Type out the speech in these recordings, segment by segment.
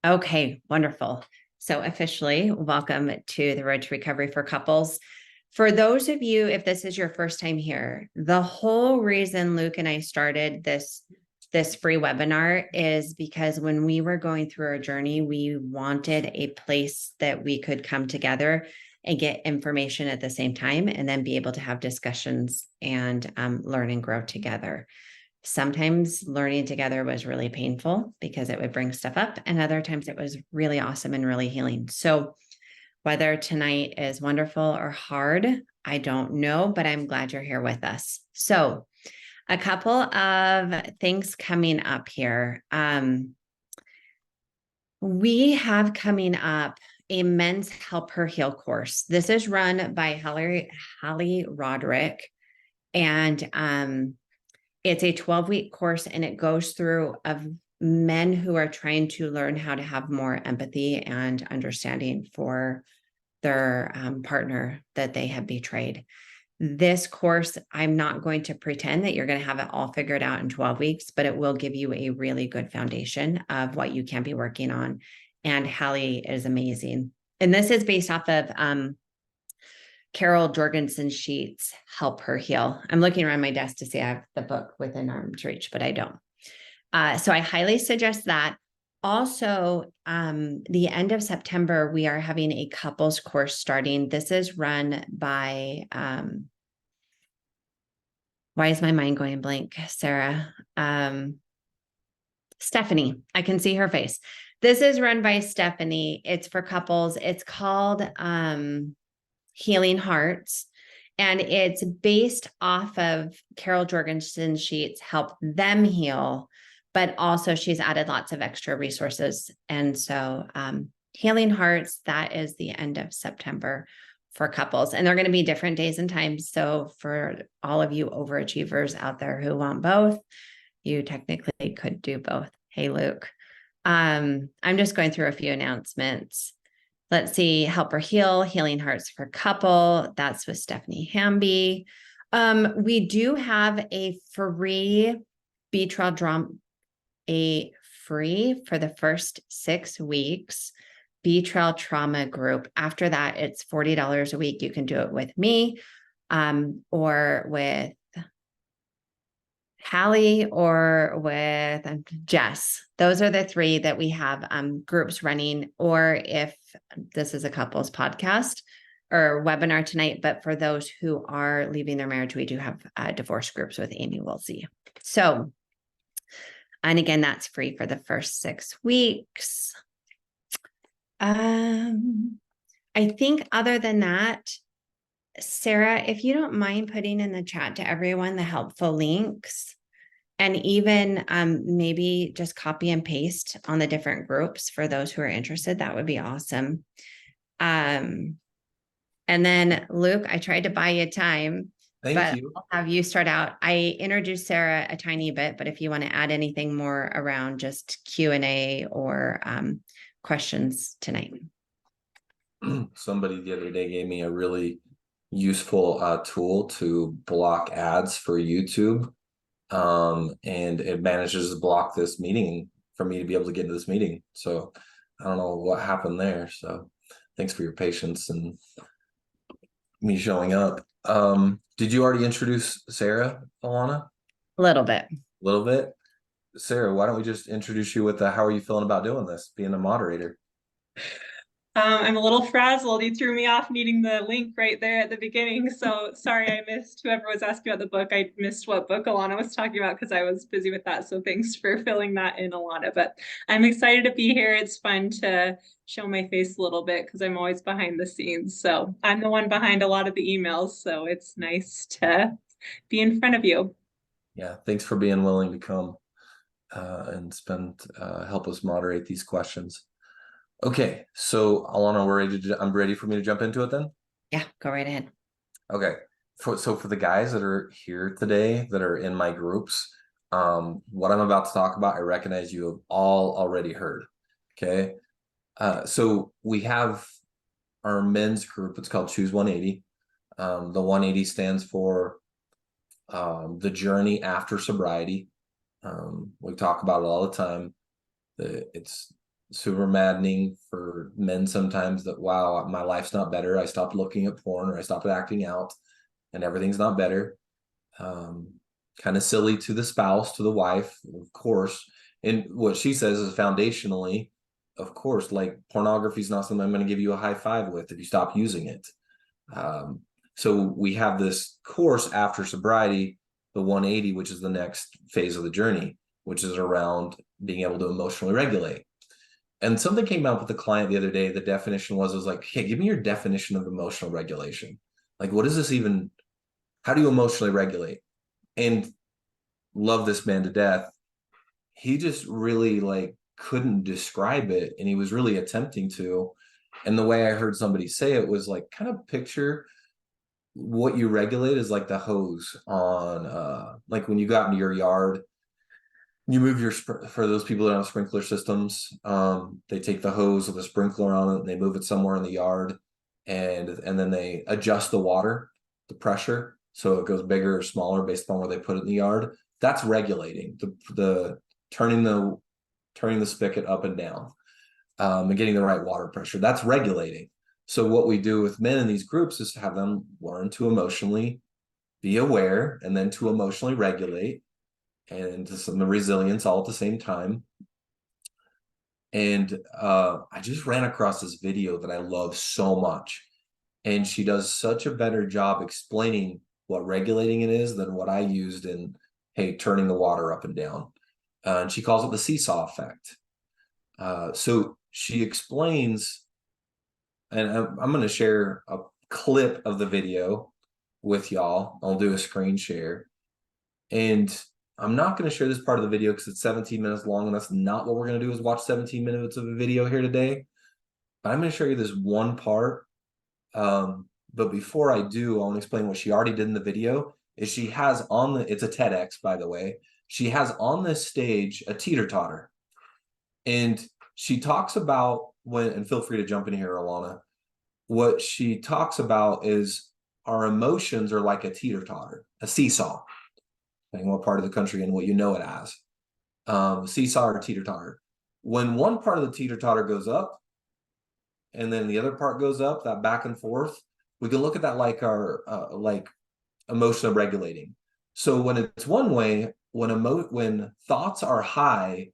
Okay, wonderful. So officially, welcome to the Road to Recovery for Couples. For those of you, if this is your first time here, the whole reason Luke and I started this free webinar is because when we were going through our journey, we wanted a place that we could come together and get information at the same time, and then be able to have discussions and learn and grow together. Sometimes learning together was really painful because it would bring stuff up, and other times it was really awesome and really healing. So whether tonight is wonderful or hard, I don't know, but I'm glad you're here with us. So a couple of things coming up here. We have coming up a men's Help Her Heal course. This is run by Hallie Roderick, and it's a 12-week course, and it goes through of men who are trying to learn how to have more empathy and understanding for their partner that they have betrayed. This course, I'm not going to pretend that you're going to have it all figured out in 12 weeks, but it will give you a really good foundation of what you can be working on. And Hallie is amazing. And this is based off of Carol Jorgensen Sheets' Help Her Heal. I'm looking around my desk to see I have the book within arm's reach, but I don't. So I highly suggest that. Also, the end of September, we are having a couples course starting. This is run by, why is my mind going blank, Sarah? Stephanie, I can see her face. This is run by Stephanie. It's for couples. It's called Healing Hearts. And it's based off of Carol Jorgensen Sheets' Help Them Heal, but also she's added lots of extra resources. And so Healing Hearts, that is the end of September for couples. And they're going to be different days and times. So for all of you overachievers out there who want both, you technically could do both. Hey, Luke. I'm just going through a few announcements. Let's see, Help Her Heal, Healing Hearts for Couple. That's with Stephanie Hamby. We do have a free Betrayal Drama, a free for the first 6 weeks Betrayal Trauma group. After that, it's $40 a week. You can do it with me or with Hallie or with Jess. Those are the 3 that we have groups running, or if this is a couples podcast or webinar tonight, but for those who are leaving their marriage, we do have divorce groups with Amy Woolsey. So, and again, that's free for the first 6 weeks. I think other than that, Sarah, if you don't mind putting in the chat to everyone the helpful links, and even maybe just copy and paste on the different groups for those who are interested, that would be awesome. And then Luke, I tried to buy you time, Thank you. I'll have you start out. I introduced Sarah a tiny bit, but if you want to add anything more around just Q&A or questions tonight. Somebody the other day gave me a really useful tool to block ads for YouTube. And it manages to block this meeting for me to be able to get into this meeting. So I don't know what happened there. So thanks for your patience and me showing up. Did you already introduce Sarah, Alana? A little bit. A little bit. Sarah, why don't we just introduce you with how are you feeling about doing this, being a moderator? I'm a little frazzled. You threw me off needing the link right there at the beginning. So sorry I missed whoever was asking about the book. I missed what book Alana was talking about because I was busy with that. So thanks for filling that in, Alana. But I'm excited to be here. It's fun to show my face a little bit because I'm always behind the scenes. So I'm the one behind a lot of the emails. So it's nice to be in front of you. Yeah, thanks for being willing to come and help us moderate these questions. Okay, so Alana, I'm ready for me to jump into it then? Yeah, go right ahead. Okay, so for the guys that are here today that are in my groups, what I'm about to talk about, I recognize you have all already heard. Okay, so we have our men's group. It's called Choose 180. The 180 stands for the journey after sobriety. We talk about it all the time. It's super maddening for men sometimes that, wow, my life's not better. I stopped looking at porn, or I stopped acting out, and everything's not better. Kind of silly to the spouse, to the wife, of course. And what she says is foundationally, of course, like pornography is not something I'm going to give you a high five with if you stop using it. So we have this course after sobriety, the 180, which is the next phase of the journey, which is around being able to emotionally regulate. And something came out with the client the other day. The definition was like, hey, give me your definition of emotional regulation. Like, what is this even? How do you emotionally regulate? And love this man to death. He just really like couldn't describe it, and he was really attempting to. And the way I heard somebody say it was like, kind of picture what you regulate is like the hose on like when you go out into your yard, you move your for those people that have sprinkler systems, they take the hose with a sprinkler on it and they move it somewhere in the yard, and then they adjust the water, the pressure, so it goes bigger or smaller based on where they put it in the yard. That's regulating the turning the spigot up and down, and getting the right water pressure. That's regulating. So what we do with men in these groups is to have them learn to emotionally be aware and then to emotionally regulate, and to some resilience all at the same time. And I just ran across this video that I love so much. And she does such a better job explaining what regulating it is than what I used in, hey, turning the water up and down. And she calls it the seesaw effect. So she explains, and I'm going to share a clip of the video with y'all. I'll do a screen share. And I'm not going to share this part of the video because it's 17 minutes long, and that's not what we're going to do, is watch 17 minutes of a video here today. But I'm going to show you this one part. But before I do, I want to explain what she already did in the video. Is she has on the, it's a TEDx, by the way. She has on this stage a teeter-totter. And she talks about when, and feel free to jump in here, Alana. What she talks about is our emotions are like a teeter-totter, a seesaw, depending on what part of the country and what you know it as. Seesaw or teeter-totter. When one part of the teeter-totter goes up and then the other part goes up, that back and forth, we can look at that like our like emotional regulating. So when it's one way, when thoughts are high,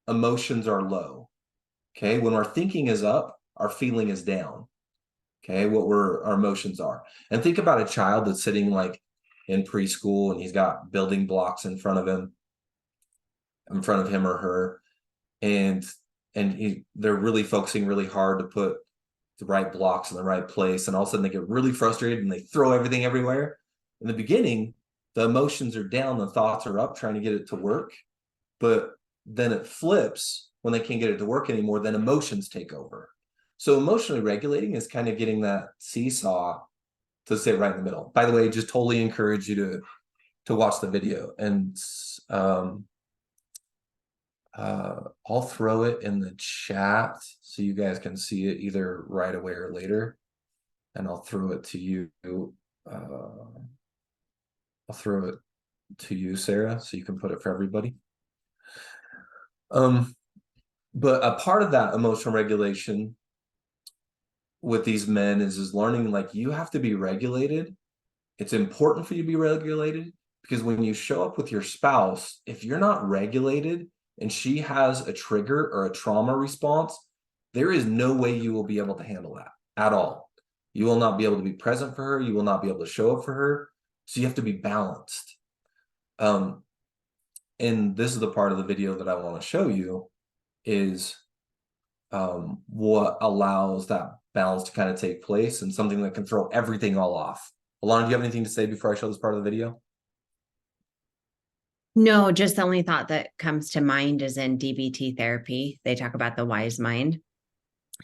emotions are low. Okay, when our thinking is up, our feeling is down. Okay, our emotions are. And think about a child that's sitting like in preschool and he's got building blocks in front of him or her, and they're really focusing really hard to put the right blocks in the right place, and all of a sudden they get really frustrated and they throw everything everywhere. In the beginning, the emotions are down, the thoughts are up, trying to get it to work, but then it flips when they can't get it to work anymore, then emotions take over. So emotionally regulating is kind of getting that seesaw to sit right in the middle. By the way, just totally encourage you to watch the video, and I'll throw it in the chat so you guys can see it either right away or later, and I'll throw it to you. I'll throw it to you, Sarah, so you can put it for everybody. But a part of that emotional regulation with these men is learning, like, you have to be regulated. It's important for you to be regulated, because when you show up with your spouse, if you're not regulated and she has a trigger or a trauma response, there is no way you will be able to handle that at all. You will not be able to be present for her. You will not be able to show up for her. So you have to be balanced. And this is the part of the video that I want to show you, is what allows that balance to kind of take place, and something that can throw everything all off. Alana, do you have anything to say before I show this part of the video? No, just the only thought that comes to mind is in DBT therapy, they talk about the wise mind.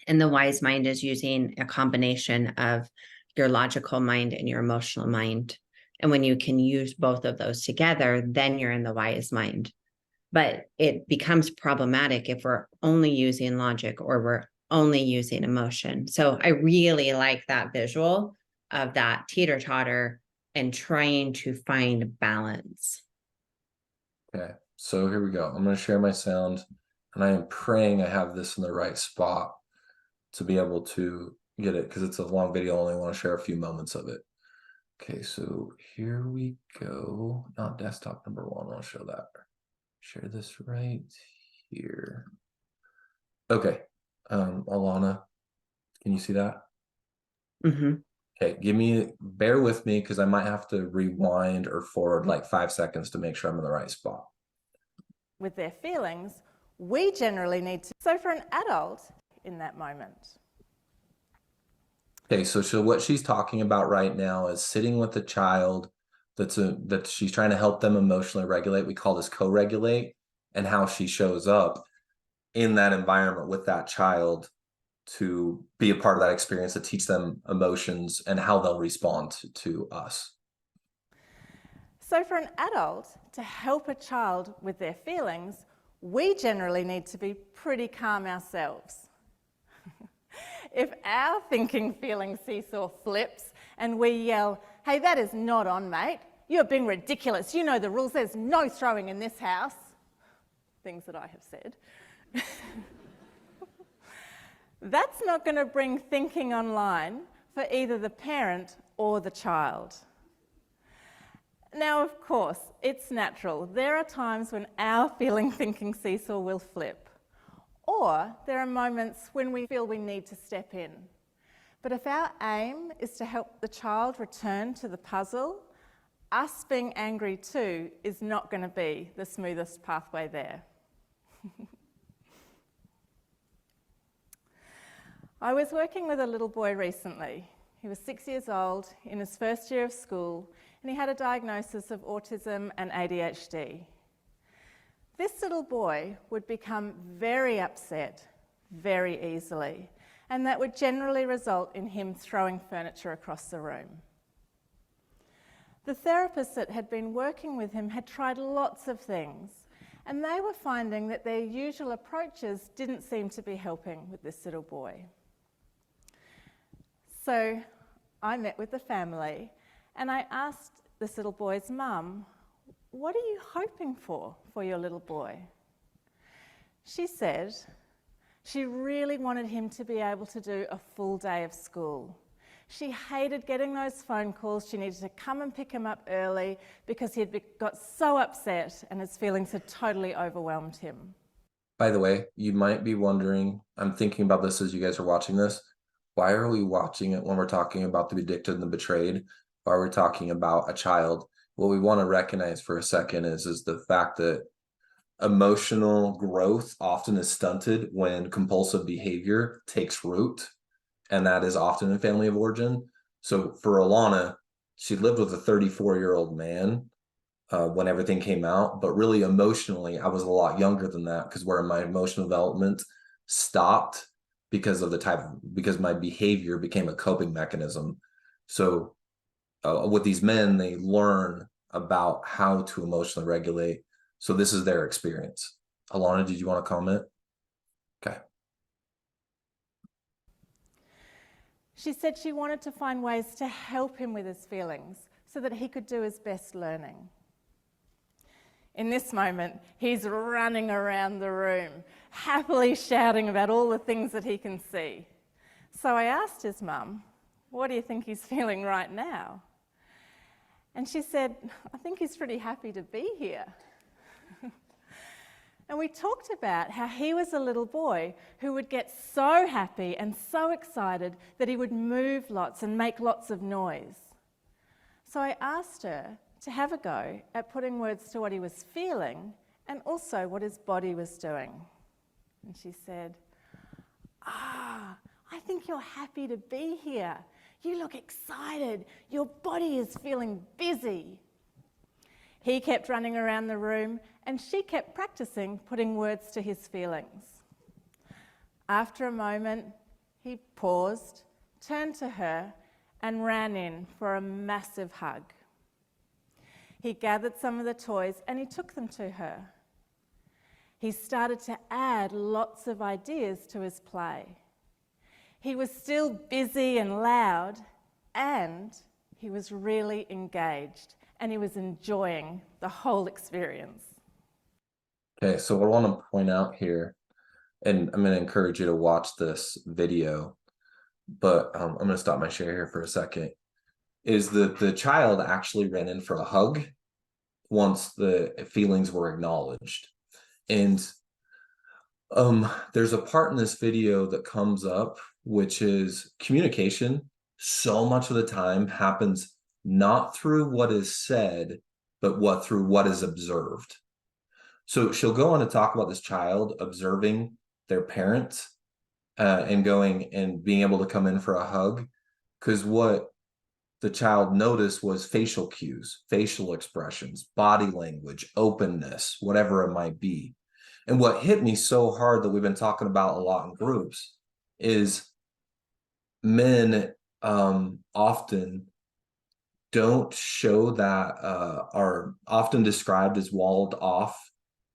And the wise mind is using a combination of your logical mind and your emotional mind. And when you can use both of those together, then you're in the wise mind. But it becomes problematic if we're only using logic or we're only using emotion. So I really like that visual of that teeter-totter and trying to find balance. Okay, so here we go. I'm going to share my sound. And I am praying I have this in the right spot to be able to get it, because it's a long video. I only want to share a few moments of it. Okay, so here we go. Not desktop number 1. I'll show that. Share this right here. Okay, Alana, can you see that? Okay, bear with me, because I might have to rewind or forward like 5 seconds to make sure I'm in the right spot. With their feelings, we generally need to. So for an adult in that moment. Okay, so what she's talking about right now is sitting with a child that she's trying to help them emotionally regulate. We call this co-regulate, and how she shows up in that environment with that child to be a part of that experience, to teach them emotions and how they'll respond to us. So for an adult to help a child with their feelings, we generally need to be pretty calm ourselves. If our thinking feeling seesaw flips and we yell, "Hey, that is not on, mate. You're being ridiculous. You know the rules. There's no throwing in this house." Things that I have said. That's not going to bring thinking online for either the parent or the child. Now, of course, it's natural. There are times when our feeling thinking seesaw will flip. Or there are moments when we feel we need to step in. But if our aim is to help the child return to the puzzle, us being angry too is not going to be the smoothest pathway there. I was working with a little boy recently. He was 6 years old, in his first year of school, and he had a diagnosis of autism and ADHD. This little boy would become very upset very easily, and that would generally result in him throwing furniture across the room. The therapist that had been working with him had tried lots of things, and they were finding that their usual approaches didn't seem to be helping with this little boy. So I met with the family and I asked this little boy's mum, "What are you hoping for your little boy?" She said she really wanted him to be able to do a full day of school. She hated getting those phone calls. She needed to come and pick him up early because he had got so upset and his feelings had totally overwhelmed him. By the way, you might be wondering, I'm thinking about this as you guys are watching this. Why are we watching it when we're talking about the addicted and the betrayed? Why are we talking about a child? What we want to recognize for a second is the fact that emotional growth often is stunted when compulsive behavior takes root, and that is often in family of origin. So for Alana, she lived with a 34-year-old man when everything came out, but really emotionally, I was a lot younger than that, because where my emotional development stopped because my behavior became a coping mechanism. So with these men, they learn about how to emotionally regulate. So this is their experience. Alana, did you want to comment? Okay. She said she wanted to find ways to help him with his feelings so that he could do his best learning. In this moment, he's running around the room, happily shouting about all the things that he can see. So I asked his mum, "What do you think he's feeling right now?" And she said, "I think he's pretty happy to be here." And we talked about how he was a little boy who would get so happy and so excited that he would move lots and make lots of noise. So I asked her to have a go at putting words to what he was feeling and also what his body was doing. And she said, "I think you're happy to be here. You look excited. Your body is feeling busy." He kept running around the room and she kept practicing putting words to his feelings. After a moment, he paused, turned to her and ran in for a massive hug. He gathered some of the toys and he took them to her. He started to add lots of ideas to his play. He was still busy and loud, and he was really engaged, and he was enjoying the whole experience. Okay, so what I want to point out here and I'm going to encourage you to watch this video, but I'm going to stop my share here for a second, is that the child actually ran in for a hug once the feelings were acknowledged. And there's a part in this video that comes up, which is communication so much of the time happens not through what is said, but through what is observed. So she'll go on to talk about this child observing their parents and going and being able to come in for a hug, because what the child noticed was facial cues, facial expressions, body language, openness, whatever it might be. And what hit me so hard that we've been talking about a lot in groups is men often don't show that, are often described as walled off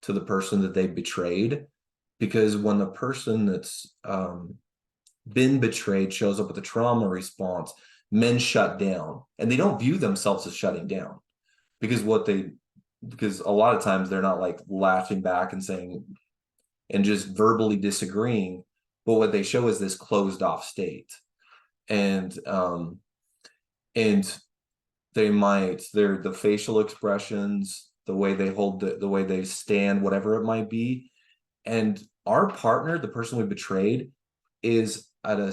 to the person that they betrayed, because when the person that's been betrayed shows up with a trauma response, men shut down, and they don't view themselves as shutting down, because a lot of times they're not like lashing back and saying and just verbally disagreeing, but what they show is this closed off state. And they're the facial expressions, the way they hold the way they stand, whatever it might be. And our partner, the person we betrayed, is at a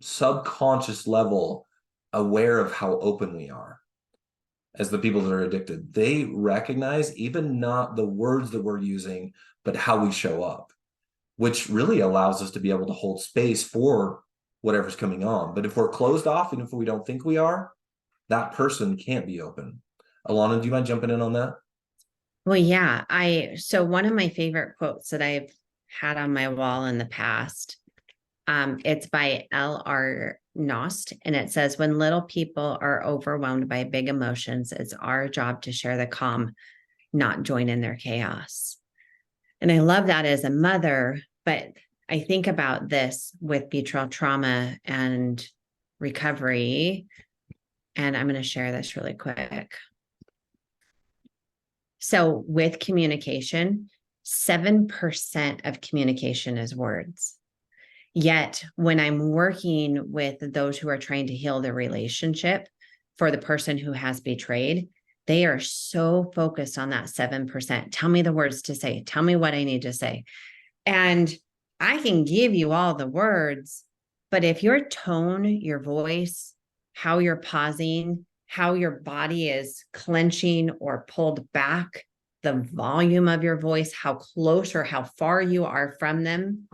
subconscious level aware of how open we are as the people that are addicted. They recognize even not the words that we're using, but how we show up, which really allows us to be able to hold space for whatever's coming on. But if we're closed off, and if we don't think we are, that person can't be open. Alana, do you mind jumping in on that? Well, yeah, so one of my favorite quotes that I've had on my wall in the past, it's by L.R. Nost, and it says, when little people are overwhelmed by big emotions, it's our job to share the calm, not join in their chaos. And I love that as a mother, but I think about this with betrayal trauma and recovery, and I'm going to share this really quick. So with communication, 7% of communication is words. Yet when I'm working with those who are trying to heal the relationship for the person who has betrayed, they are so focused on that 7%. Tell me the words to say. Tell me what I need to say. And I can give you all the words, but if your tone, your voice, how you're pausing, how your body is clenching or pulled back, the volume of your voice, how close or how far you are from them,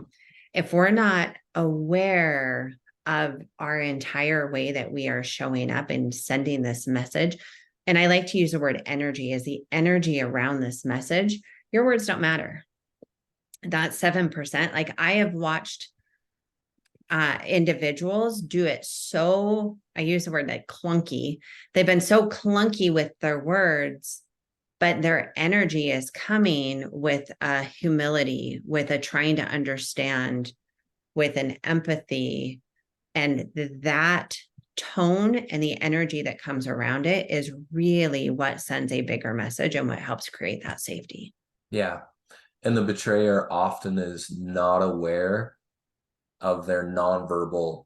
if we're not aware of our entire way that we are showing up and sending this message, and I like to use the word energy, as the energy around this message, your words don't matter. That 7%, like I have watched individuals do it so, I use the word like clunky. They've been so clunky with their words, but their energy is coming with a humility, with a trying to understand, with an empathy. And that tone and the energy that comes around it is really what sends a bigger message and what helps create that safety. Yeah. And the betrayer often is not aware of their nonverbal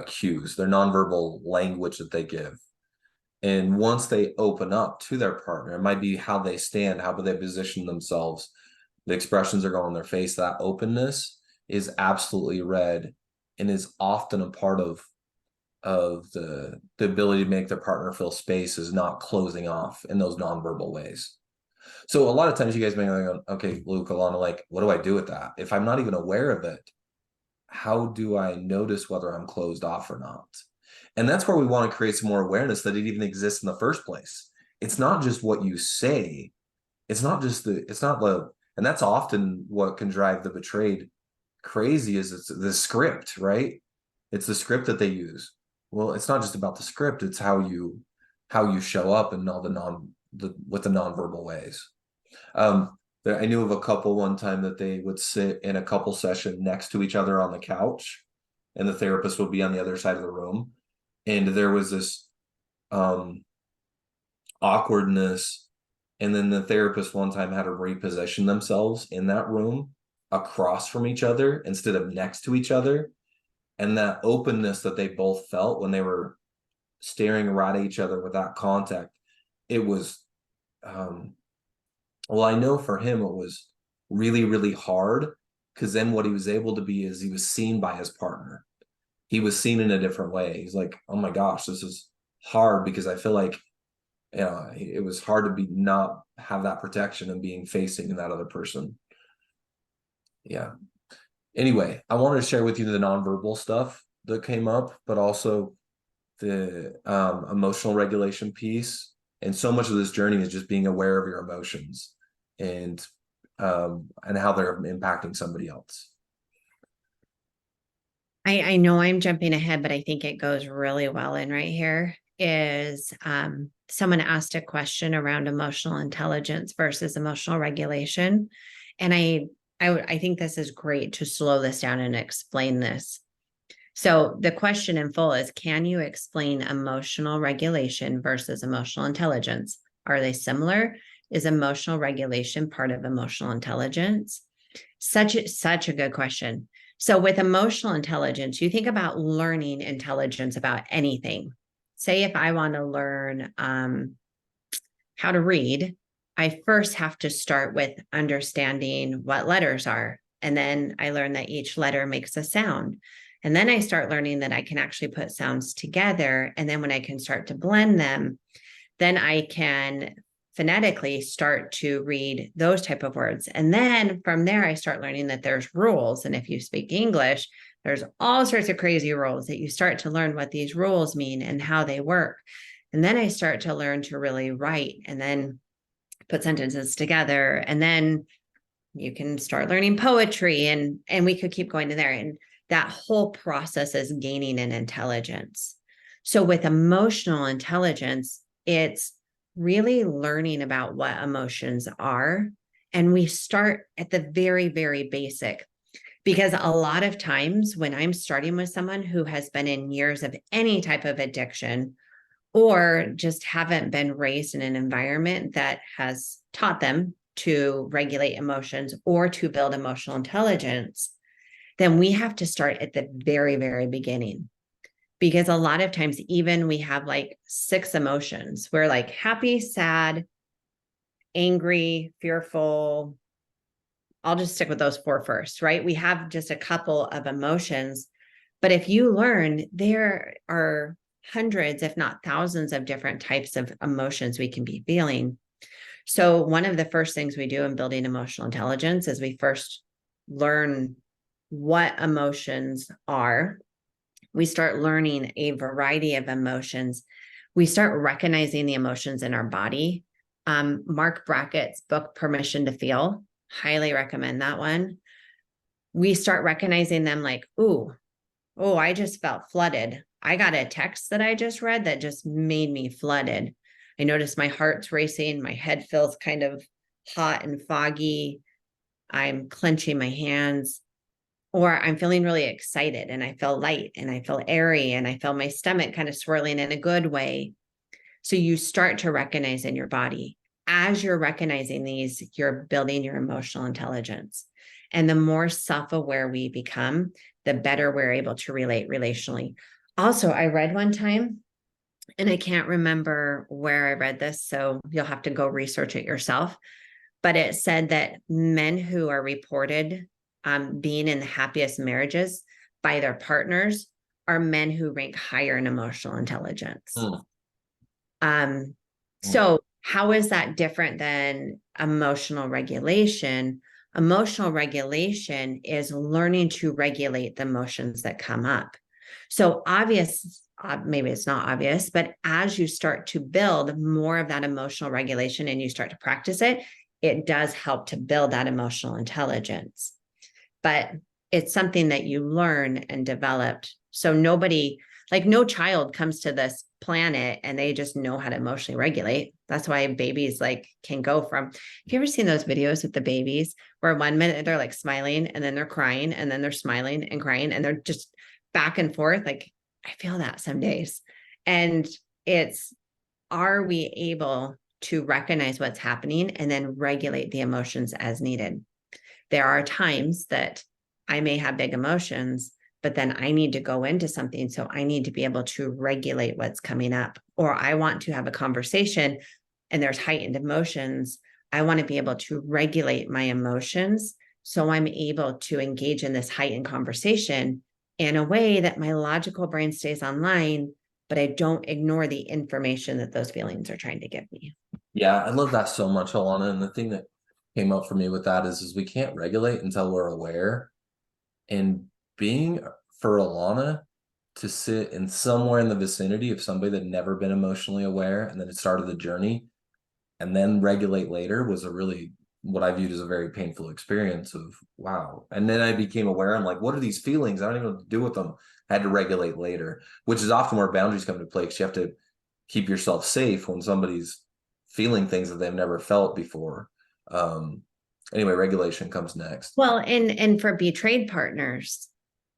cues, their nonverbal language that they give. And once they open up to their partner, it might be how they stand, how they position themselves, the expressions are going on their face. That openness is absolutely read and is often a part of the ability to make their partner feel space, is not closing off in those nonverbal ways. So a lot of times you guys may go, okay, Luke, Alana, like, what do I do with that? If I'm not even aware of it, how do I notice whether I'm closed off or not? And that's where we want to create some more awareness that it even exists in the first place. It's not just what you say. It's not, and that's often what can drive the betrayed crazy, is it's the script, right? It's the script that they use. Well, it's not just about the script. It's how you show up in all with the nonverbal ways. I knew of a couple one time that they would sit in a couple session next to each other on the couch, and the therapist would be on the other side of the room. And there was this awkwardness. And then the therapist one time had to reposition themselves in that room across from each other instead of next to each other. And that openness that they both felt when they were staring right at each other without contact, it was, well, I know for him, it was really, really hard, because then what he was able to be is he was seen by his partner. He was seen in a different way. He's like, oh my gosh, this is hard, because I feel like, you know, it was hard to be not have that protection and being facing that other person. Yeah. Anyway, I wanted to share with you the nonverbal stuff that came up, but also the emotional regulation piece. And so much of this journey is just being aware of your emotions and how they're impacting somebody else. I know I'm jumping ahead, but I think it goes really well in right here is someone asked a question around emotional intelligence versus emotional regulation. And I think this is great to slow this down and explain this. So the question in full is, can you explain emotional regulation versus emotional intelligence? Are they similar? Is emotional regulation part of emotional intelligence? Such a good question. So with emotional intelligence, you think about learning intelligence about anything. Say if I want to learn how to read, I first have to start with understanding what letters are. And then I learn that each letter makes a sound. And then I start learning that I can actually put sounds together. And then when I can start to blend them, then I can phonetically start to read those type of words. And then from there, I start learning that there's rules. And if you speak English, there's all sorts of crazy rules that you start to learn what these rules mean and how they work. And then I start to learn to really write and then put sentences together. And then you can start learning poetry, and we could keep going to there. And that whole process is gaining an intelligence. So with emotional intelligence, it's really learning about what emotions are. And we start at the very, very basic, because a lot of times when I'm starting with someone who has been in years of any type of addiction, or just haven't been raised in an environment that has taught them to regulate emotions or to build emotional intelligence, then we have to start at the very, very beginning. Because a lot of times, even we have like 6 emotions. We're like happy, sad, angry, fearful. I'll just stick with those 4 first, right? We have just a couple of emotions. But if you learn, there are hundreds, if not thousands, of different types of emotions we can be feeling. So one of the first things we do in building emotional intelligence is we first learn what emotions are. We start learning a variety of emotions. We start recognizing the emotions in our body. Mark Brackett's book, Permission to Feel, highly recommend that one. We start recognizing them like, oh, I just felt flooded. I got a text that I just read that just made me flooded. I noticed my heart's racing. My head feels kind of hot and foggy. I'm clenching my hands. Or I'm feeling really excited and I feel light and I feel airy and I feel my stomach kind of swirling in a good way. So you start to recognize in your body. As you're recognizing these, you're building your emotional intelligence. And the more self-aware we become, the better we're able to relate relationally. Also, I read one time, and I can't remember where I read this, so you'll have to go research it yourself. But it said that men who are reported being in the happiest marriages by their partners are men who rank higher in emotional intelligence. So how is that different than emotional regulation? Emotional regulation is learning to regulate the emotions that come up. So maybe it's not obvious, but as you start to build more of that emotional regulation and you start to practice it, it does help to build that emotional intelligence. But it's something that you learn and develop. So no child comes to this planet and they just know how to emotionally regulate. That's why babies can go from, have you ever seen those videos with the babies where 1 minute they're smiling and then they're crying and then they're smiling and crying and they're just back and forth? I feel that some days. And are we able to recognize what's happening and then regulate the emotions as needed? there are times that I may have big emotions, but then I need to go into something. So I need to be able to regulate what's coming up, or I want to have a conversation and there's heightened emotions. I want to be able to regulate my emotions so I'm able to engage in this heightened conversation in a way that my logical brain stays online, but I don't ignore the information that those feelings are trying to give me. Yeah, I love that so much, Alana. And the thing that came up for me with that is we can't regulate until we're aware. And being for Alana to sit in somewhere in the vicinity of somebody that never been emotionally aware, and then it started the journey, and then regulate later was a really what I viewed as a very painful experience of wow. And then I became aware. I'm like, what are these feelings? I don't even know what to do with them. I had to regulate later, which is often where boundaries come into play, because you have to keep yourself safe when somebody's feeling things that they've never felt before. Anyway, regulation comes next. Well, and for betrayed partners,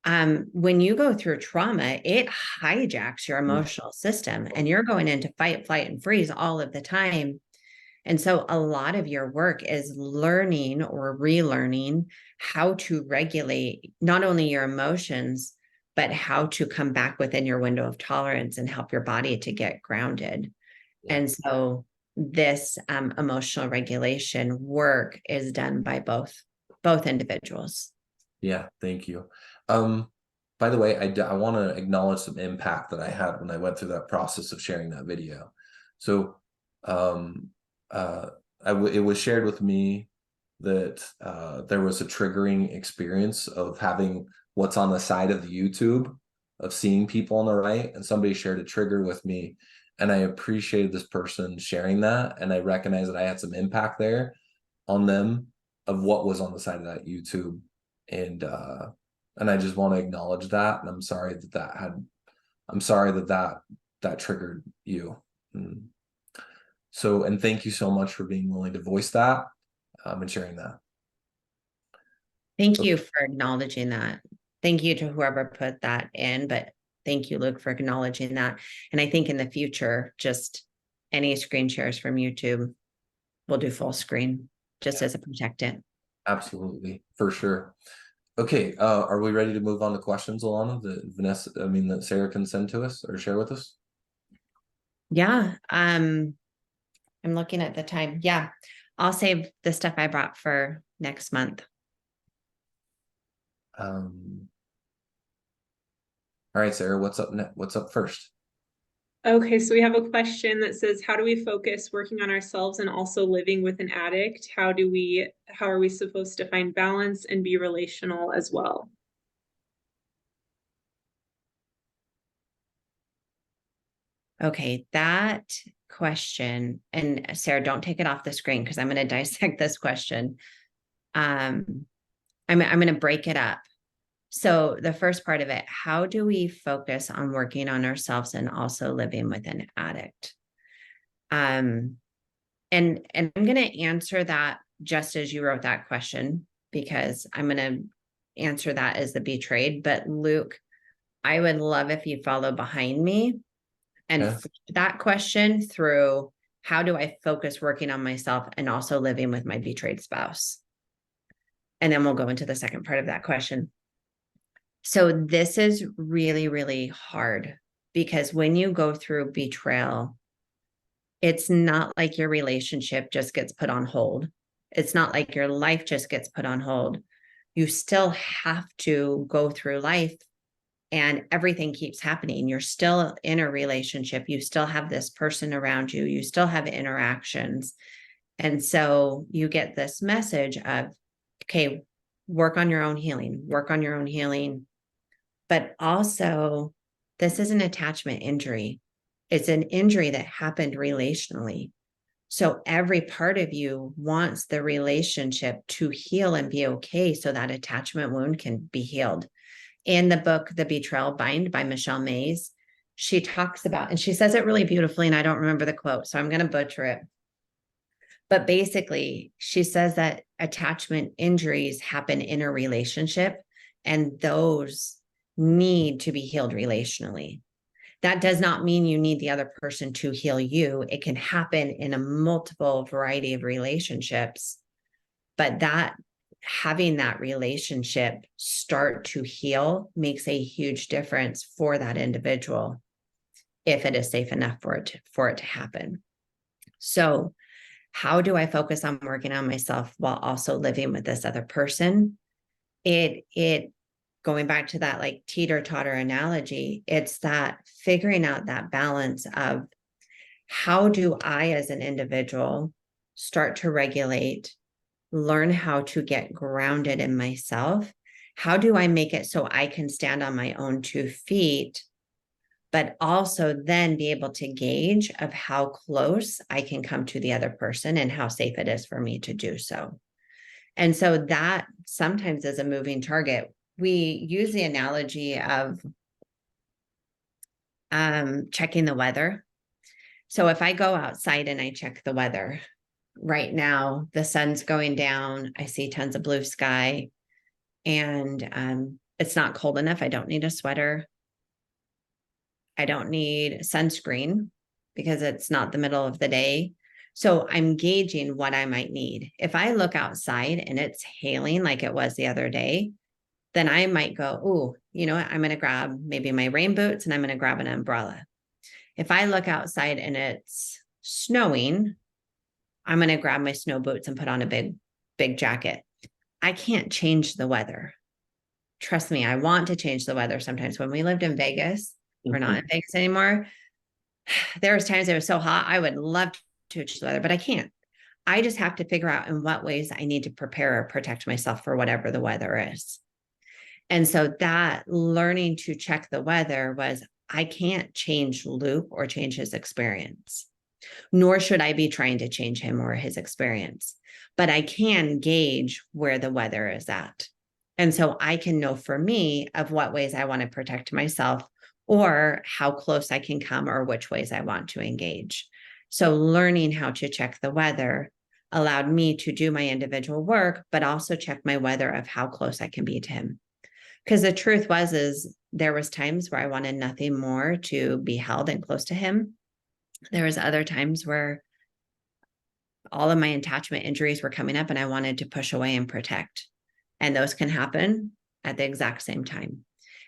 when you go through trauma, it hijacks your emotional system, and you're going into fight, flight, and freeze all of the time. And so a lot of your work is learning or relearning how to regulate not only your emotions, but how to come back within your window of tolerance and help your body to get grounded. Yeah. And so this emotional regulation work is done by both individuals. Yeah, thank you. By the way, I want to acknowledge some impact that I had when I went through that process of sharing that video. So it was shared with me that there was a triggering experience of having what's on the side of the YouTube, of seeing people on the right, and somebody shared a trigger with me, and I appreciated this person sharing that, and I recognized that I had some impact there on them of what was on the side of that YouTube, and I just want to acknowledge that, and I'm sorry that triggered you. So, and thank you so much for being willing to voice that and sharing that. Thank you for acknowledging that. Thank you to whoever put that in, but thank you, Luke, for acknowledging that. And I think in the future, just any screen shares from YouTube, we'll do full screen just as a protectant. Absolutely, for sure. Okay, are we ready to move on to questions, Alana, that Sarah can send to us or share with us? Yeah. I'm looking at the time. Yeah. I'll save the stuff I brought for next month. All right, Sarah, what's up first? Okay, so we have a question that says, how do we focus working on ourselves and also living with an addict? How are we supposed to find balance and be relational as well? Okay, that question, and Sarah, don't take it off the screen because I'm going to dissect this question. I'm going to break it up. So the first part of it, how do we focus on working on ourselves and also living with an addict? And I'm going to answer that just as you wrote that question, because I'm going to answer that as the betrayed. But Luke, I would love if you follow behind me and that question through how do I focus working on myself and also living with my betrayed spouse? And then we'll go into the second part of that question. So this is really, really hard because when you go through betrayal, it's not like your relationship just gets put on hold. It's not like your life just gets put on hold. You still have to go through life and everything keeps happening. You're still in a relationship. You still have this person around you. You still have interactions. And so you get this message of, okay, work on your own healing. But also, this is an attachment injury. It's an injury that happened relationally. So every part of you wants the relationship to heal and be okay so that attachment wound can be healed. In the book, The Betrayal Bind by Michelle Mays, she talks about, and she says it really beautifully, and I don't remember the quote, so I'm going to butcher it. But basically, she says that attachment injuries happen in a relationship, and those need to be healed relationally. That does not mean you need the other person to heal you. It can happen in a multiple variety of relationships, but that having that relationship start to heal makes a huge difference for that individual if it is safe enough for it to happen. So how do I focus on working on myself while also living with this other person? It going back to that like teeter-totter analogy, it's that figuring out that balance of how do I as an individual start to regulate, learn how to get grounded in myself? How do I make it so I can stand on my own 2 feet, but also then be able to gauge of how close I can come to the other person and how safe it is for me to do so. And so that sometimes is a moving target. We use the analogy of checking the weather. So if I go outside and I check the weather, right now the sun's going down, I see tons of blue sky, and it's not cold enough. I don't need a sweater. I don't need sunscreen because it's not the middle of the day. So I'm gauging what I might need. If I look outside and it's hailing like it was the other day, then I might go, oh, you know what? I'm going to grab maybe my rain boots and I'm going to grab an umbrella. If I look outside and it's snowing, I'm going to grab my snow boots and put on a big jacket. I can't change the weather. Trust me, I want to change the weather sometimes. When we lived in Vegas, we're not in Vegas anymore. There was times it was so hot. I would love to change the weather, but I can't. I just have to figure out in what ways I need to prepare or protect myself for whatever the weather is. And so that learning to check the weather was, I can't change Luke or change his experience, nor should I be trying to change him or his experience, but I can gauge where the weather is at. And so I can know for me of what ways I want to protect myself or how close I can come or which ways I want to engage. So learning how to check the weather allowed me to do my individual work, but also check my weather of how close I can be to him. Because the truth is there was times where I wanted nothing more to be held and close to him. There was other times where all of my attachment injuries were coming up and I wanted to push away and protect. And those can happen at the exact same time.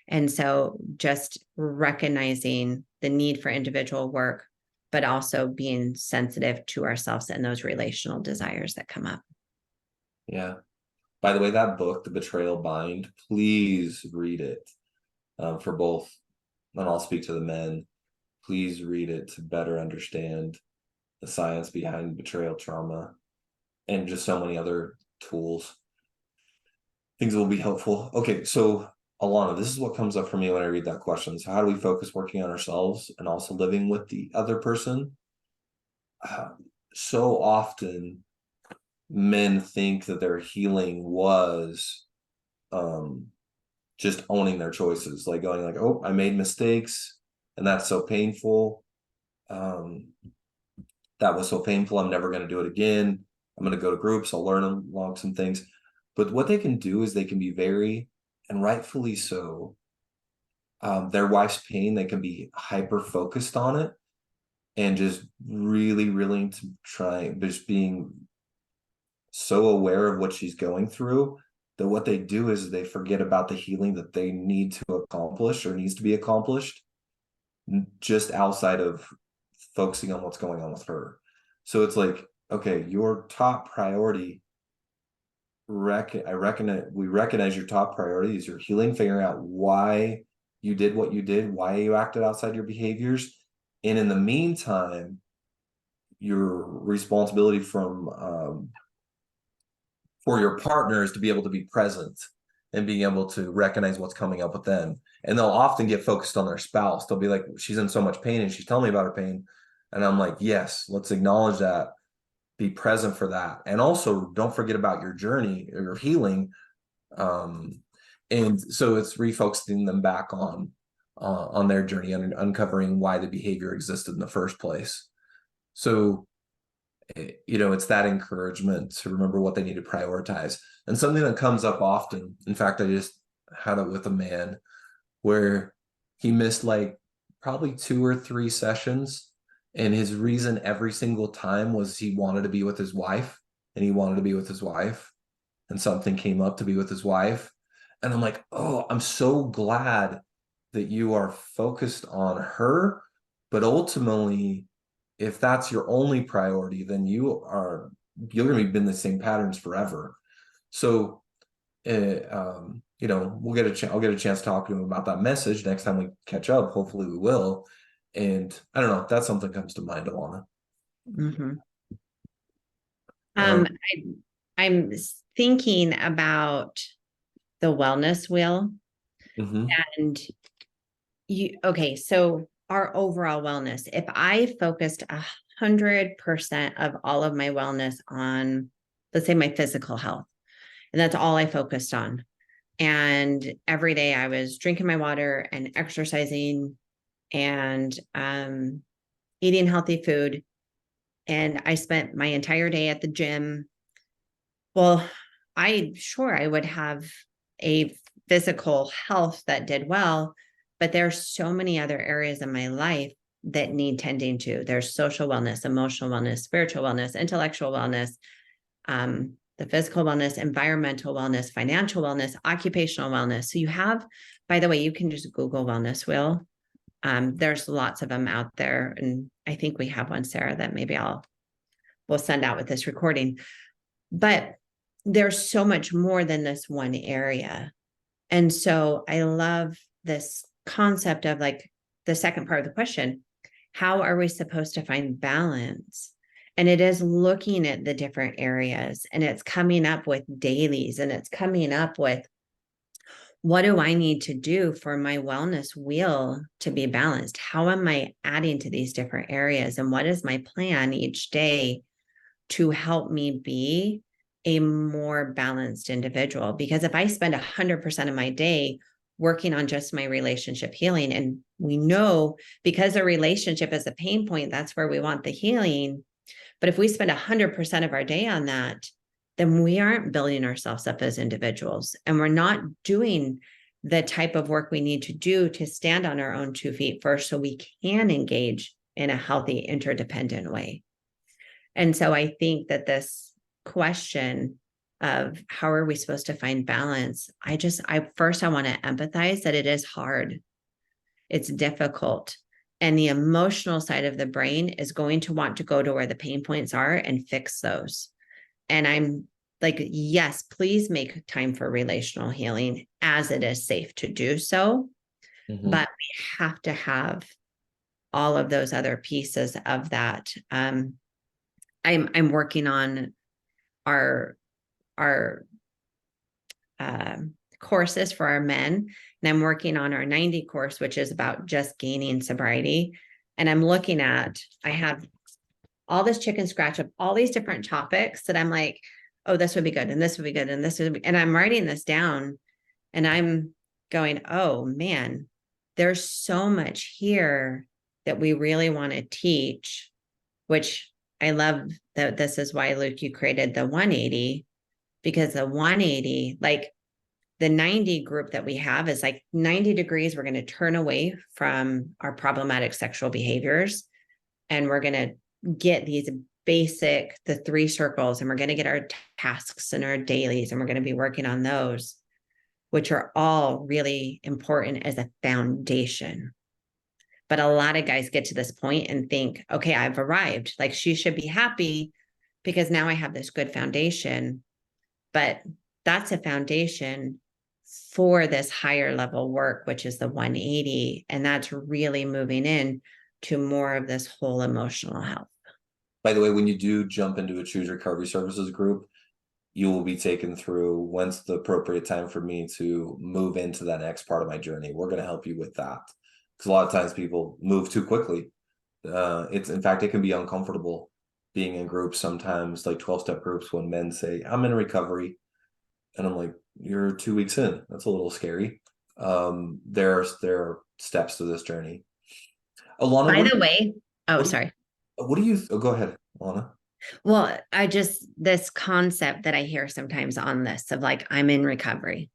And so just recognizing the need for individual work, but also being sensitive to ourselves and those relational desires that come up. Yeah. By the way, that book, The Betrayal Bind, please read it for both. And I'll speak to the men. Please read it to better understand the science behind betrayal trauma and just so many other tools. Things that will be helpful. Okay, so Alana, this is what comes up for me when I read that question. So how do we focus working on ourselves and also living with the other person? So often men think that their healing was just owning their choices, like going like, oh, I made mistakes and that's so painful. That was so painful. I'm never going to do it again. I'm going to go to groups. I'll learn along some things. But what they can do is they can be very, and rightfully so, their wife's pain, they can be hyper focused on it and just really willing to try, just being so aware of what she's going through that what they do is they forget about the healing that they need to accomplish or needs to be accomplished just outside of focusing on what's going on with her. So it's like, okay, your top priority, we recognize your top priority is your healing, figuring out why you did what you did, why you acted outside your behaviors. And in the meantime, your responsibility for your partner is to be able to be present and being able to recognize what's coming up with them. And they'll often get focused on their spouse. They'll be like, she's in so much pain and she's telling me about her pain. And I'm like, yes, let's acknowledge that, be present for that. And also don't forget about your journey or your healing. And so it's refocusing them back on their journey and uncovering why the behavior existed in the first place. So, you know, it's that encouragement to remember what they need to prioritize. And something that comes up often, in fact, I just had it with a man where he missed like probably 2 or 3 sessions. And his reason every single time was he wanted to be with his wife and he wanted to be with his wife. and something came up to be with his wife. And I'm like, oh, I'm so glad that you are focused on her. But ultimately, if that's your only priority, then you're going to be in the same patterns forever. So, we'll I'll get a chance to talk to him about that message next time we catch up. Hopefully we will. And I don't know, that's something comes to mind, Alana. Mm-hmm. I'm thinking about the wellness wheel, and okay, so our overall wellness, if I focused 100% of all of my wellness on, let's say, my physical health, and that's all I focused on, and every day I was drinking my water and exercising and eating healthy food, and I spent my entire day at the gym, well, I would have a physical health that did well, but there's so many other areas in my life that need tending to. There's social wellness, emotional wellness, spiritual wellness, intellectual wellness, the physical wellness, environmental wellness, financial wellness, occupational wellness. So you have, by the way, you can just Google wellness wheel. There's lots of them out there. And I think we have one, Sarah, that maybe we'll send out with this recording. But there's so much more than this one area. And so I love this concept of, like, the second part of the question, how are we supposed to find balance? And it is looking at the different areas, and it's coming up with dailies, and it's coming up with, what do I need to do for my wellness wheel to be balanced? How am I adding to these different areas? And what is my plan each day to help me be a more balanced individual? Because if I spend 100% of my day working on just my relationship healing, and we know, because a relationship is a pain point, that's where we want the healing. But if we spend 100% of our day on that, then we aren't building ourselves up as individuals, and we're not doing the type of work we need to do to stand on our own 2 feet first, so we can engage in a healthy, interdependent way. And so I think that this question of how are we supposed to find balance, I want to empathize that it is hard. It's difficult. And the emotional side of the brain is going to want to go to where the pain points are and fix those. And I'm like, yes, please make time for relational healing as it is safe to do so. But we have to have all of those other pieces of that. I'm working on our courses for our men, and I'm working on our 90 course, which is about just gaining sobriety. And I'm looking at, I have all this chicken scratch of all these different topics that I'm like, oh, this would be good, and this would be good, and this would be, and I'm writing this down, and I'm going, oh man, there's so much here that we really want to teach, which I love that this is why, Luke, you created the 180, because the 180, like the 90 group that we have is like 90 degrees. We're going to turn away from our problematic sexual behaviors, and we're going to get these basic, the 3 circles, and we're going to get our tasks and our dailies, and we're going to be working on those, which are all really important as a foundation. But a lot of guys get to this point and think, okay, I've arrived. Like, she should be happy because now I have this good foundation. But that's a foundation for this higher level work, which is the 180. And that's really moving in to more of this whole emotional health. By the way, when you do jump into a Choose Recovery Services group, you will be taken through when's the appropriate time for me to move into that next part of my journey. We're going to help you with that. Because a lot of times people move too quickly. In fact, it can be uncomfortable being in groups sometimes, like 12-step groups, when men say, I'm in recovery. And I'm like, you're 2 weeks in. That's a little scary. There are steps to this journey. Alana, by the way, sorry. What do you, go ahead, Alana. Well, this concept that I hear sometimes on this of like, I'm in recovery.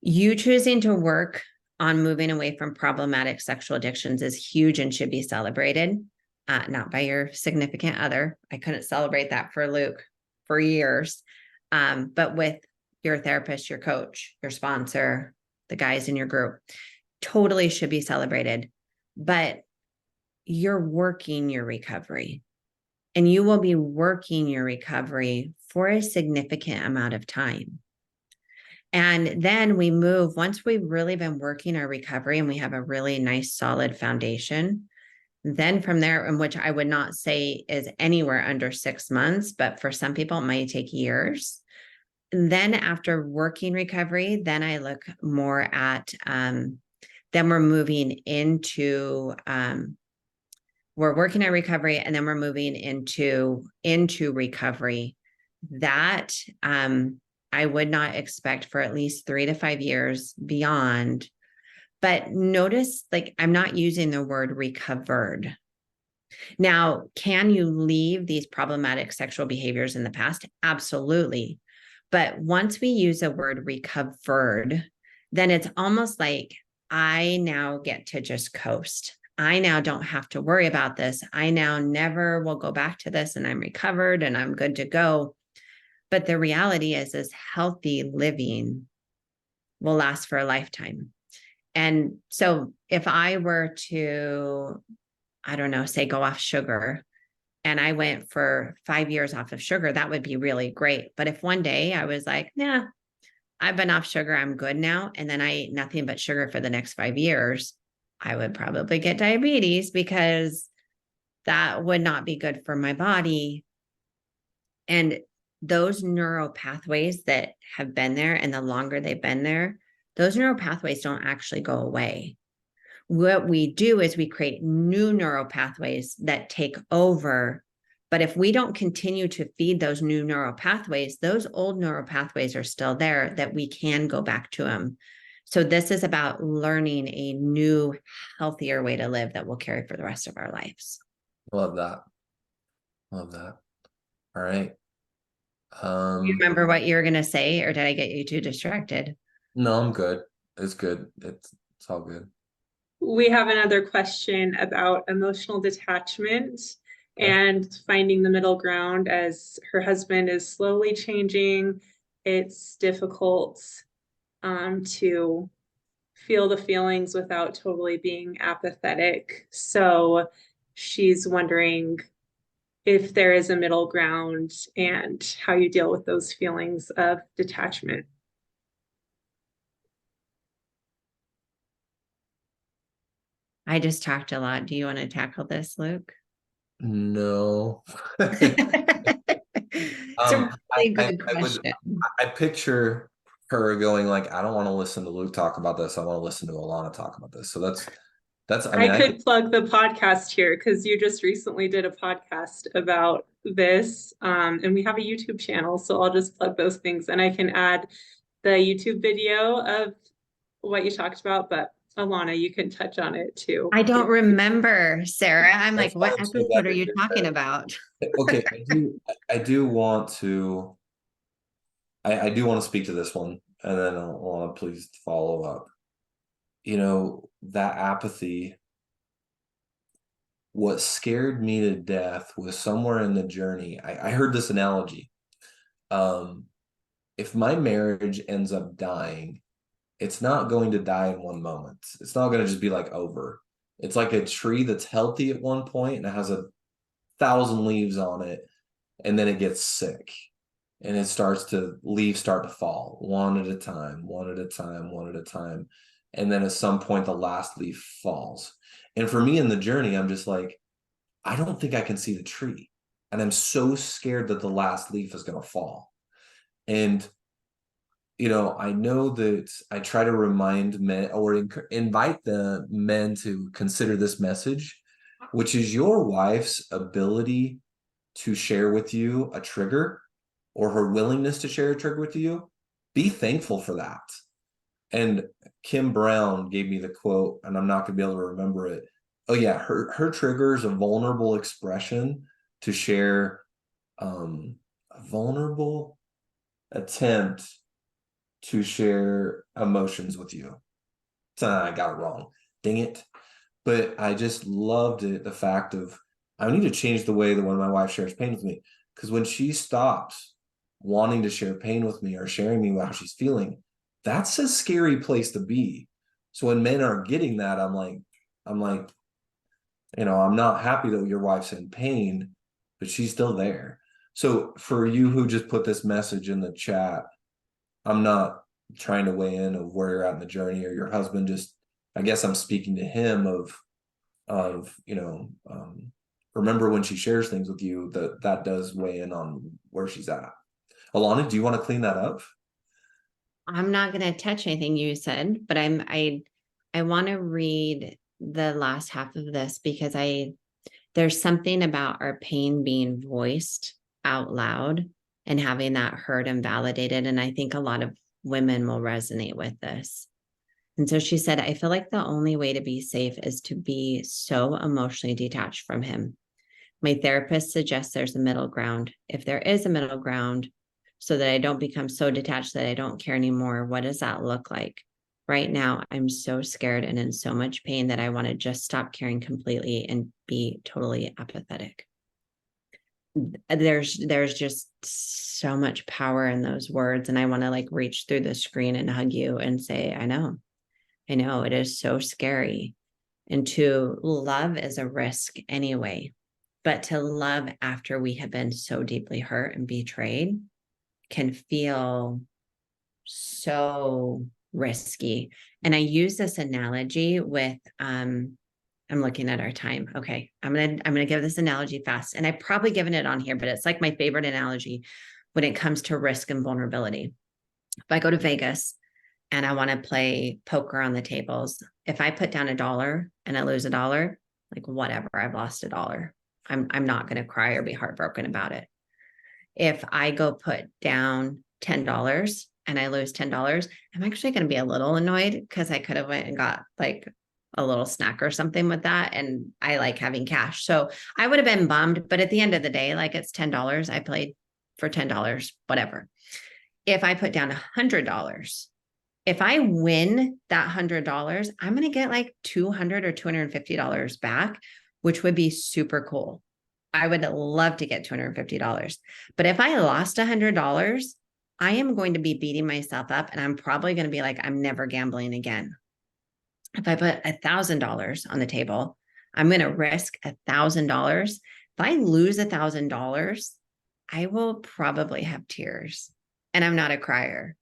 You choosing to work on moving away from problematic sexual addictions is huge and should be celebrated, not by your significant other. I couldn't celebrate that for Luke for years. but with your therapist, your coach, your sponsor, the guys in your group, totally should be celebrated. But you're working your recovery, and you will be working your recovery for a significant amount of time. And then we move, once we've really been working our recovery and we have a really nice solid foundation, then from there, in which I would not say is anywhere under 6 months, but for some people it might take years. And then after working recovery, then I look more at, then we're moving into, we're working at recovery, and then we're moving into recovery. That, I would not expect for at least 3 to 5 years beyond. But notice, like, I'm not using the word recovered. Now, can you leave these problematic sexual behaviors in the past? Absolutely. But once we use the word recovered, then it's almost like I now get to just coast. I now don't have to worry about this. I now never will go back to this, and I'm recovered and I'm good to go. But the reality is healthy living will last for a lifetime. And so if I were to, I don't know, say go off sugar, and I went for 5 years off of sugar, that would be really great. But if one day I was like, nah, I've been off sugar, I'm good now, and then I ate nothing but sugar for the next 5 years, I would probably get diabetes, because that would not be good for my body. And those neural pathways that have been there, and the longer they've been there, those neural pathways don't actually go away. What we do is we create new neural pathways that take over. But if we don't continue to feed those new neural pathways, those old neural pathways are still there, that we can go back to them. So this is about learning a new, healthier way to live that will carry for the rest of our lives. Love that. Love that. All right. You remember what you were going to say, or did I get you too distracted? No, I'm good. It's good. It's all good. We have another question about emotional detachment and finding the middle ground as her husband is slowly changing. It's difficult to feel the feelings without totally being apathetic. So she's wondering if there is a middle ground and how you deal with those feelings of detachment. I just talked a lot. Do you want to tackle this, Luke? No. It's a really good question. I picture her going like, I don't want to listen to Luke talk about this. I want to listen to Alana talk about this. So that's I mean, I could plug the podcast here because you just recently did a podcast about this, and we have a YouTube channel. So I'll just plug those things, and I can add the YouTube video of what you talked about. But Alana, you can touch on it too. I don't remember, Sarah. I'm like, That's what fine, so episode that are you is talking about? Okay, I do want to I do want to speak to this one, and then I want to please follow up. You know, that apathy, what scared me to death was somewhere in the journey. I heard this analogy. If my marriage ends up dying, it's not going to die in one moment. It's not going to just be like over. It's like a tree that's healthy at one point and it has 1,000 leaves on it, and then it gets sick. And leaves start to fall one at a time, one at a time, one at a time. And then at some point, the last leaf falls. And for me in the journey, I'm just like, I don't think I can see the tree. And I'm so scared that the last leaf is going to fall. And, you know, I know that I try to remind men or invite the men to consider this message, which is your wife's ability to share with you a trigger, or her willingness to share a trigger with you. Be thankful for that. And Kim Brown gave me the quote, and I'm not going to be able to remember it. Oh yeah, her trigger is a vulnerable expression to share, a vulnerable attempt to share emotions with you. I got it wrong. Dang it. But I just loved it, the fact of, I need to change the way that when my wife shares pain with me, because when she stops wanting to share pain with me or sharing me how she's feeling, that's a scary place to be. So when men aren't getting that, I'm like, I'm not happy that your wife's in pain, but she's still there. So for you who just put this message in the chat, I'm not trying to weigh in of where you're at in the journey, or your husband, just, I guess I'm speaking to him of remember when she shares things with you, that does weigh in on where she's at. Alana, do you want to clean that up? I'm not going to touch anything you said, but I want to read the last half of this because there's something about our pain being voiced out loud and having that heard and validated. And I think a lot of women will resonate with this. And so she said, I feel like the only way to be safe is to be so emotionally detached from him. My therapist suggests there's a middle ground. If there is a middle ground, so that I don't become so detached that I don't care anymore, what does that look like? Right now, I'm so scared and in so much pain that I want to just stop caring completely and be totally apathetic. There's just so much power in those words. And I want to like reach through the screen and hug you and say, I know it is so scary. And to love is a risk anyway, but to love after we have been so deeply hurt and betrayed can feel so risky. And I use this analogy with I'm looking at our time. Okay. I'm gonna give this analogy fast. And I've probably given it on here, but it's like my favorite analogy when it comes to risk and vulnerability. If I go to Vegas and I want to play poker on the tables, if I put down $1 and I lose $1, like whatever, I've lost $1. I'm not going to cry or be heartbroken about it. If I go put down $10 and I lose $10, I'm actually going to be a little annoyed because I could have went and got like a little snack or something with that. And I like having cash. So I would have been bummed, but at the end of the day, like it's $10. I played for $10, whatever. If I put down $100, if I win that $100, I'm going to get like $200 or $250 back, which would be super cool. I would love to get $250. But if I lost $100, I am going to be beating myself up and I'm probably going to be like, I'm never gambling again. If I put $1,000 on the table, I'm going to risk $1,000. If I lose $1,000, I will probably have tears, and I'm not a crier.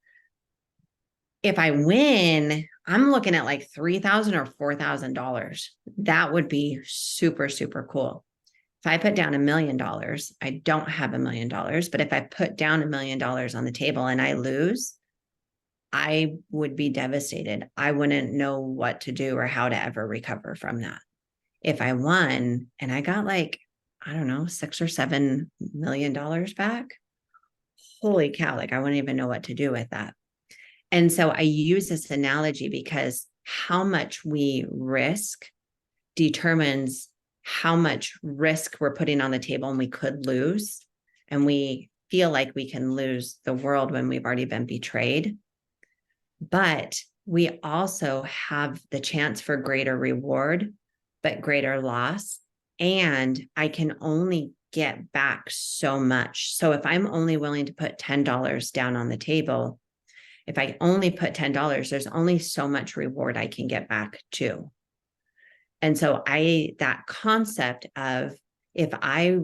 If I win, I'm looking at like $3,000 or $4,000. That would be super, super cool. If I put down $1 million, I don't have $1 million, but if I put down $1 million on the table and I lose, I would be devastated. I wouldn't know what to do or how to ever recover from that. If I won and I got like, I don't know, $6 or $7 million back, holy cow, like I wouldn't even know what to do with that. And so I use this analogy because how much we risk determines how much risk we're putting on the table and we could lose. And we feel like we can lose the world when we've already been betrayed. But we also have the chance for greater reward, but greater loss. And I can only get back so much. So if I'm only willing to put $10 down on the table, if I only put $10, there's only so much reward I can get back too. And so that concept of if I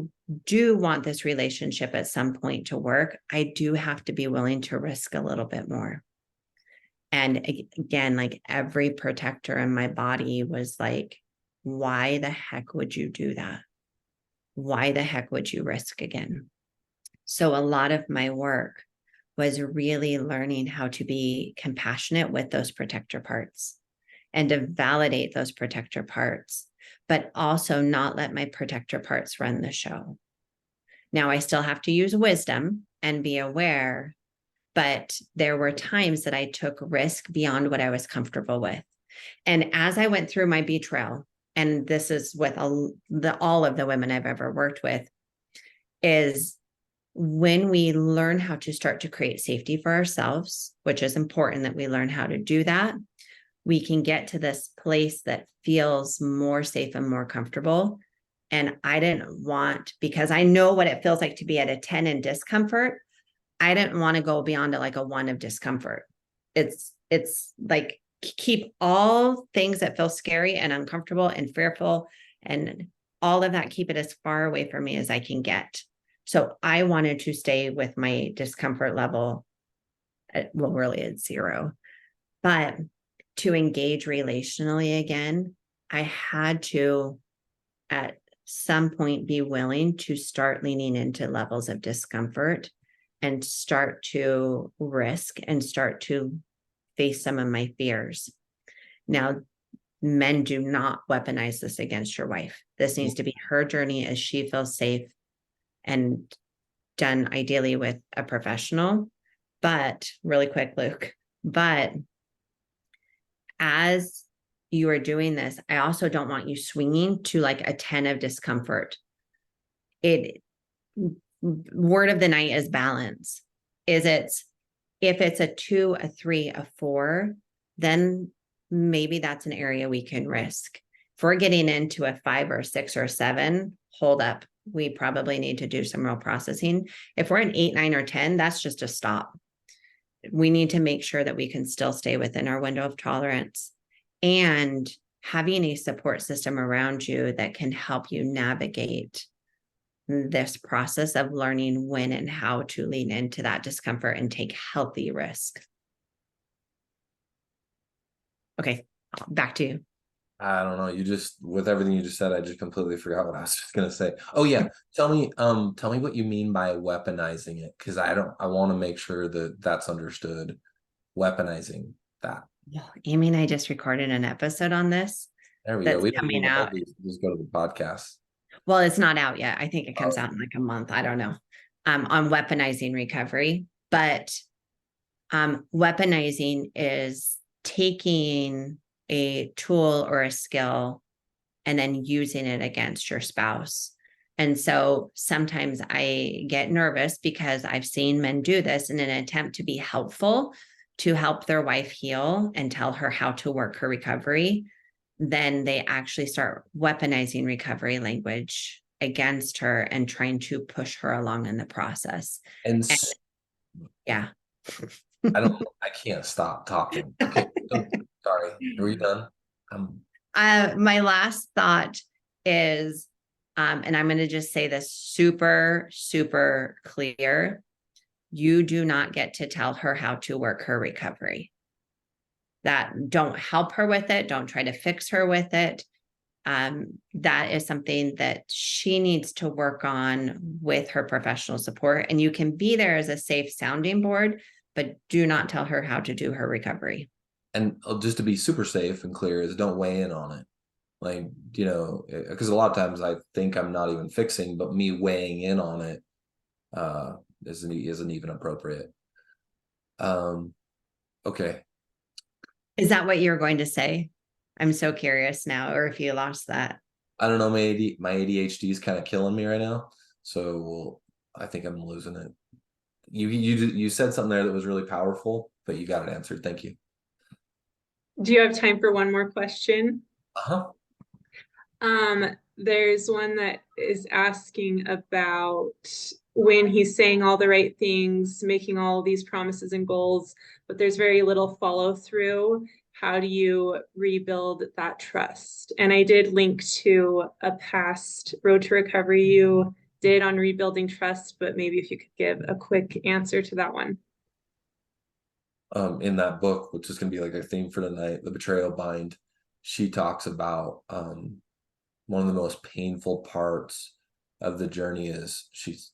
do want this relationship at some point to work, I do have to be willing to risk a little bit more. And again, like every protector in my body was like, why the heck would you do that? Why the heck would you risk again? So a lot of my work was really learning how to be compassionate with those protector parts and to validate those protector parts, but also not let my protector parts run the show. Now, I still have to use wisdom and be aware, but there were times that I took risk beyond what I was comfortable with. And as I went through my betrayal, and this is with all of the women I've ever worked with, is when we learn how to start to create safety for ourselves, which is important that we learn how to do that, we can get to this place that feels more safe and more comfortable. And I didn't want, because I know what it feels like to be at a 10 in discomfort, I didn't want to go beyond like a 1 of discomfort. It's like keep all things that feel scary and uncomfortable and fearful and all of that, keep it as far away from me as I can get. So I wanted to stay with my discomfort level at, well, really at 0. But to engage relationally again, I had to at some point be willing to start leaning into levels of discomfort and start to risk and start to face some of my fears. Now, men do not weaponize this against your wife. This needs to be her journey as she feels safe and done ideally with a professional. But really quick, Luke, but as you are doing this, I also don't want you swinging to like a 10 of discomfort. Word of the night is balance. If it's a 2, a 3, a 4, then maybe that's an area we can risk. If we're getting into a 5 or 6 or 7, hold up. We probably need to do some real processing. If we're an 8, 9, or 10, that's just a stop. We need to make sure that we can still stay within our window of tolerance, and having a support system around you that can help you navigate this process of learning when and how to lean into that discomfort and take healthy risk. Okay, back to you. I don't know. You just, with everything you just said, I just completely forgot what I was just gonna say. Oh yeah, tell me what you mean by weaponizing it, because I want to make sure that that's understood. Weaponizing that. Amy and I just recorded an episode on this. There we that's go. We didn't coming even out. just go to the podcast. Well, it's not out yet. I think it comes out in like a month. I don't know. On weaponizing recovery, but weaponizing is taking a tool or a skill and then using it against your spouse. And so sometimes I get nervous because I've seen men do this in an attempt to be helpful, to help their wife heal and tell her how to work her recovery. Then they actually start weaponizing recovery language against her and trying to push her along in the process. And yeah. I can't stop talking. Okay. Sorry. Are we done? My last thought is, and I'm going to just say this super, super clear. You do not get to tell her how to work her recovery. That don't help her with it. Don't try to fix her with it. That is something that she needs to work on with her professional support. And you can be there as a safe sounding board, but do not tell her how to do her recovery. And just to be super safe and clear is don't weigh in on it. Like, you know, because a lot of times I think I'm not even fixing, but me weighing in on it isn't even appropriate. Okay. Is that what you're going to say? I'm so curious now, or if you lost that. I don't know. My ADHD is kind of killing me right now. So I think I'm losing it. You said something there that was really powerful, but you got it answered. Thank you. Do you have time for one more question? Uh-huh. There's one that is asking about when he's saying all the right things, making all these promises and goals, but there's very little follow through. How do you rebuild that trust? And I did link to a past Road to Recovery you did on rebuilding trust, but maybe if you could give a quick answer to that one. In that book, which is going to be like a theme for tonight, The Betrayal Bind, she talks about one of the most painful parts of the journey is these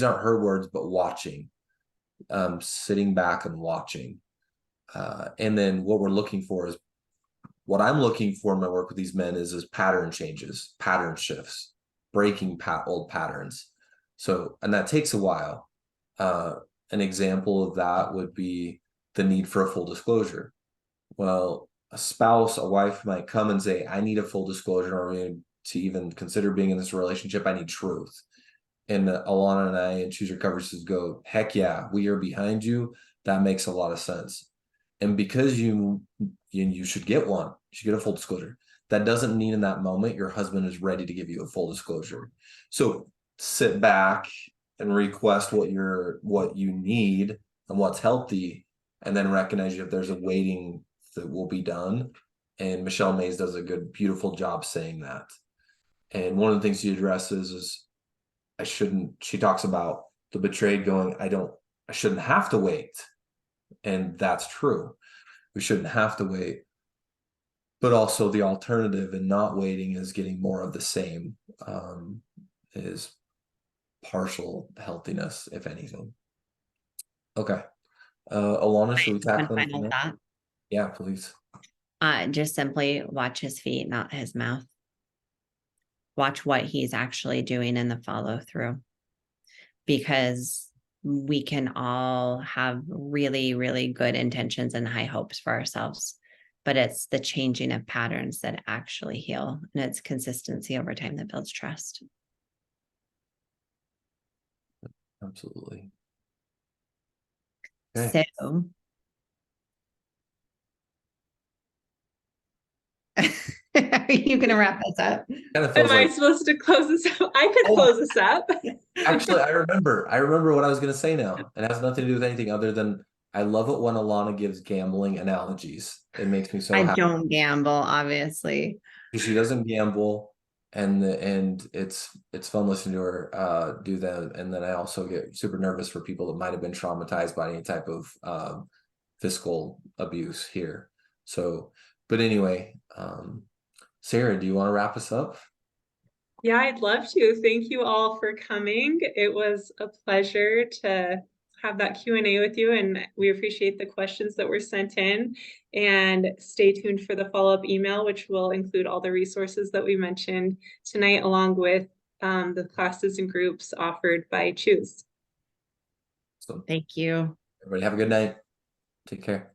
aren't her words, but watching, sitting back and watching. And then what I'm looking for in my work with these men is pattern changes, pattern shifts, breaking old patterns. So, and that takes a while. An example of that would be the need for a full disclosure. Well, a wife might come and say, I need a full disclosure or to even consider being in this relationship. I need truth. And Alana and I and Choose Recovery says, go, heck yeah, we are behind you. That makes a lot of sense. And because you should get one, you should get a full disclosure. That doesn't mean in that moment your husband is ready to give you a full disclosure. So sit back and request what you need and what's healthy, and then recognize if there's a waiting that will be done. And Michelle Mays does a beautiful job saying that. And one of the things she addresses is she talks about the betrayed going, I shouldn't have to wait. And that's true. We shouldn't have to wait. But also the alternative in not waiting is getting more of the same, is partial healthiness, if anything. Okay. Alana, should we tackle One anything final else? thought. Yeah, please. Just simply watch his feet, not his mouth. Watch what he's actually doing in the follow through, because we can all have really, really good intentions and high hopes for ourselves, but it's the changing of patterns that actually heal, and it's consistency over time that builds trust. Absolutely. Okay. So are you going to wrap this up? Kind of Am feels I like, supposed to close this up? I could Oh. close this up. actually, I remember what I was going to say now. It has nothing to do with anything other than I love it when Alana gives gambling analogies. It makes me so I happy. don't gamble, obviously. She doesn't gamble, and it's fun listening to her do them. And then I also get super nervous for people that might have been traumatized by any type of physical abuse here. So, but anyway, Sarah, do you want to wrap us up? Yeah, I'd love to. Thank you all for coming. It was a pleasure to have that Q&A with you, and we appreciate the questions that were sent in. And stay tuned for the follow-up email, which will include all the resources that we mentioned tonight, along with the classes and groups offered by Choose. So, Thank you. everybody have a good night. Take care.